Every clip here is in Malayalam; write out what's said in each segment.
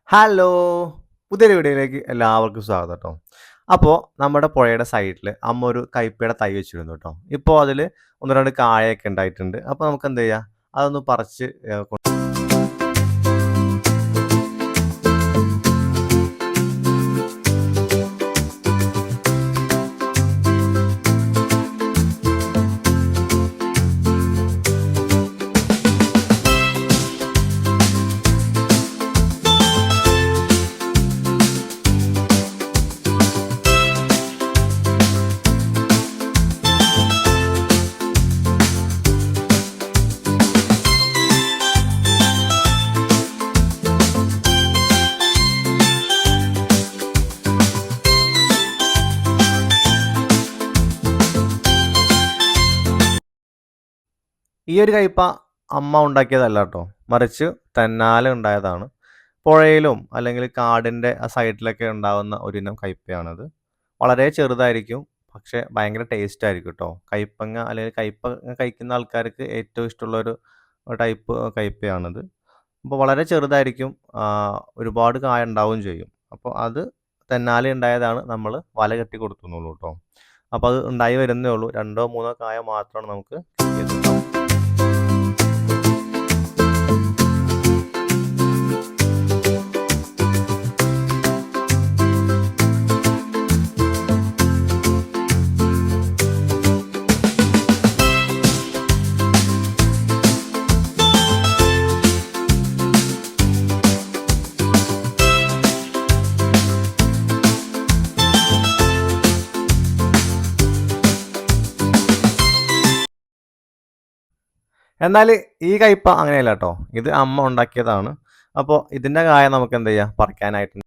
ഹലോ! പുതിയൊരു വീഡിയോയിലേക്ക് എല്ലാവർക്കും സ്വാഗതം ട്ടോ. അപ്പോ നമ്മുടെ പുഴയുടെ സൈഡില് അമ്മ ഒരു കൈപ്പയുടെ തൈ വെച്ചിരുന്നു ട്ടോ. ഇപ്പോ അതില് 1, 2 കായൊക്കെ ഉണ്ടായിട്ടുണ്ട്. അപ്പൊ നമുക്കെന്ത് ചെയ്യാം? അതൊന്ന് പറിച്ച് ഈ ഒരു കയ്പ അമ്മ ഉണ്ടാക്കിയതല്ല ട്ടോ. മറിച്ച് തന്നാലെ ഉണ്ടായതാണ്. പുഴയിലും അല്ലെങ്കിൽ കാടിന്റെ ആ സൈഡിലൊക്കെ ഉണ്ടാവുന്ന ഒരിനം കയ്പയാണത്. വളരെ ചെറുതായിരിക്കും. പക്ഷെ ഭയങ്കര ടേസ്റ്റ് ആയിരിക്കും ട്ടോ. കയ്പങ്ങ അല്ലെങ്കിൽ കയ്പങ്ങ കഴിക്കുന്ന ആൾക്കാർക്ക് ഏറ്റവും ഇഷ്ടമുള്ള ഒരു ടൈപ്പ് കയ്പയാണിത്. അപ്പോൾ വളരെ ചെറുതായിരിക്കും. ഒരുപാട് കായ ഉണ്ടാവുകയും ചെയ്യും. അപ്പോൾ അത് തന്നാലെ ഉണ്ടായതാണ്. നമ്മൾ വല കെട്ടി കൊടുത്തുന്നുള്ളൂ ട്ടോ. അപ്പോൾ അത് ഉണ്ടായി വരുന്നേ ഉള്ളൂ. 2ഓ 3ഓ കായ മാത്രമാണ് നമുക്ക് കിട്ടിയത് ട്ടോ. എന്നാൽ ഈ കയ്പ അങ്ങനെയല്ല ട്ടോ. ഇത് അമ്മ ഉണ്ടാക്കിയതാണ്. അപ്പോൾ ഇതിന്റെ കായ നമുക്ക് എന്ത് ചെയ്യാം? പറിക്കാനായിട്ട്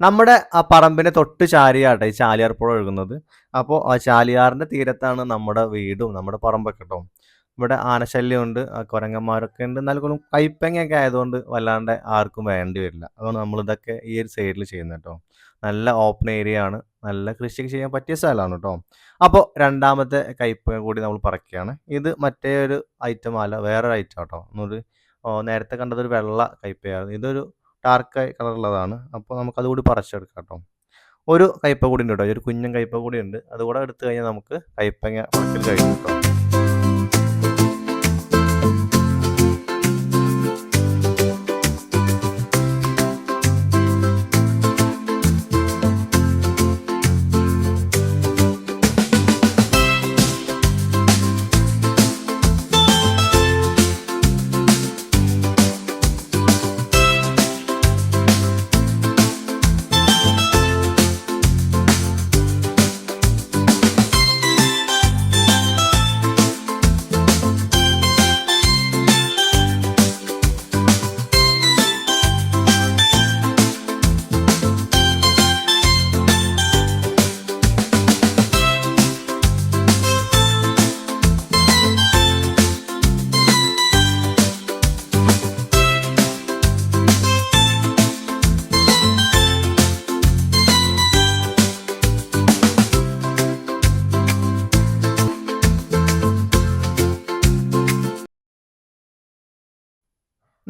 നമ്മുടെ ആ പറമ്പിന് തൊട്ട് ചാരിയാട്ടെ ഈ ചാലിയാർ പുഴ ഒഴുകുന്നത്. അപ്പോൾ ആ ചാലിയാറിന്റെ തീരത്താണ് നമ്മുടെ വീടും നമ്മുടെ പറമ്പൊക്കെ ട്ടോ. ഇവിടെ ആനശല്യമുണ്ട്, കുരങ്ങന്മാരൊക്കെ ഉണ്ട്. എന്നാലും കൈപ്പങ്ങയൊക്കെ ആയതുകൊണ്ട് വല്ലാണ്ട് ആർക്കും വേണ്ടി വരില്ല. അതുകൊണ്ട് നമ്മളിതൊക്കെ ഈ ഒരു സൈഡിൽ ചെയ്യുന്നത് ട്ടോ. നല്ല ഓപ്പൺ ഏരിയ ആണ്. നല്ല കൃഷിയൊക്കെ ചെയ്യാൻ പറ്റിയ സ്ഥലമാണ് ട്ടോ. അപ്പോൾ രണ്ടാമത്തെ കയ്പ കൂടി നമ്മൾ പറിക്കുകയാണ്. ഇത് മറ്റേ ഒരു ഐറ്റം അല്ല, വേറൊരു ഐറ്റം ട്ടോ. നേരത്തെ കണ്ടത് ഒരു വെള്ള കയ്പയായിരുന്നു. ഇതൊരു ഡാർക്ക് കളറുള്ളതാണ്. അപ്പോൾ നമുക്കത് കൂടി പറിച്ചെടുക്കാം ട്ടോ. ഒരു കയ്പ കൂടി ഉണ്ട് ട്ടോ. ഒരു കുഞ്ഞൻ കയ്പ കൂടി ഉണ്ട്. അതുകൂടെ എടുത്തു കഴിഞ്ഞാൽ നമുക്ക് കയ്പങ്ങ പറിക്കൽ കഴിഞ്ഞു ട്ടോ.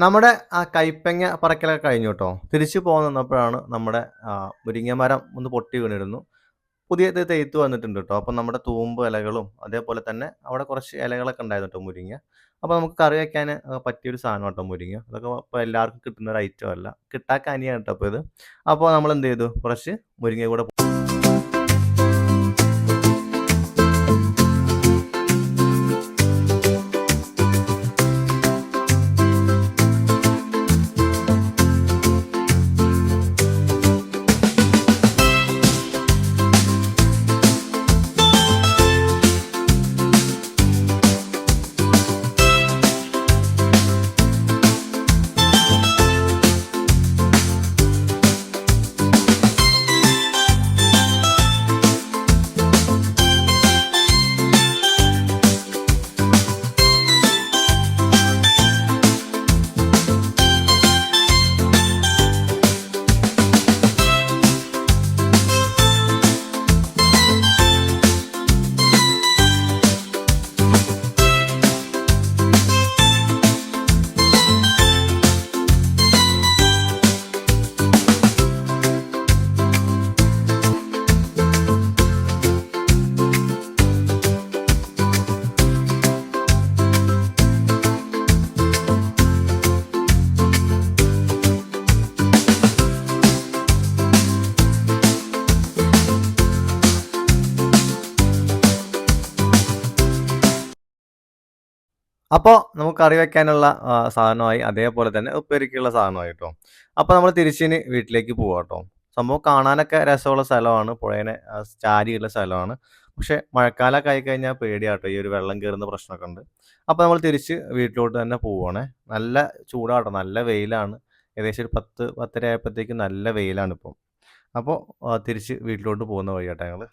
നമ്മുടെ ആ കൈപ്പങ്ങ പറിക്കലൊക്കെ കഴിഞ്ഞു ട്ടോ. തിരിച്ചു പോകാൻ നിന്നപ്പോഴാണ് നമ്മുടെ മുരിങ്ങ മരം ഒന്ന് പൊട്ടി വീണിരുന്നു. പുതിയത് തെയ്ത്ത് വന്നിട്ടുണ്ട് ട്ടോ. അപ്പം നമ്മുടെ തൂമ്പ് ഇലകളും അതേപോലെ തന്നെ അവിടെ കുറച്ച് ഇലകളൊക്കെ ഉണ്ടായിരുന്നു ട്ടോ മുരിങ്ങ. അപ്പോൾ നമുക്ക് കറി വെക്കാൻ പറ്റിയൊരു സാധനമാണ് ട്ടോ മുരിങ്ങ. അതൊക്കെ ഇപ്പോൾ എല്ലാവർക്കും കിട്ടുന്ന ഒരു ഐറ്റം അല്ല. കിട്ടാക്കനിയാണ് ട്ടോ ഇപ്പോൾ ഇത്. അപ്പോൾ നമ്മൾ എന്ത് ചെയ്തു? കുറച്ച് മുരിങ്ങ കൂടെ അപ്പോൾ നമുക്ക് കറി വെക്കാനുള്ള സാധനമായി. അതേപോലെ തന്നെ ഉപ്പേരിക്കുള്ള സാധനമായി ട്ടോ. അപ്പോൾ നമ്മൾ തിരിച്ചിനി വീട്ടിലേക്ക് പോവാട്ടോ. സംഭവം കാണാനൊക്കെ രസമുള്ള സ്ഥലമാണ്. പുഴേനെ ചാരിയുള്ള സ്ഥലമാണ്. പക്ഷേ മഴക്കാലമൊക്കെ ആയിക്കഴിഞ്ഞാൽ പേടിയാട്ടോ. ഈ ഒരു വെള്ളം കേറുന്ന പ്രശ്നമൊക്കെ ഉണ്ട്. അപ്പോൾ നമ്മൾ തിരിച്ച് വീട്ടിലോട്ട് തന്നെ പോവാണേ. നല്ല ചൂടാട്ടോ. നല്ല വെയിലാണ്. ഏകദേശം ഒരു 10, 10:30 ആയപ്പോഴത്തേക്കും നല്ല വെയിലാണിപ്പം. അപ്പോൾ തിരിച്ച് വീട്ടിലോട്ട് പോകുന്ന വഴിയാട്ടോ ഞങ്ങള്.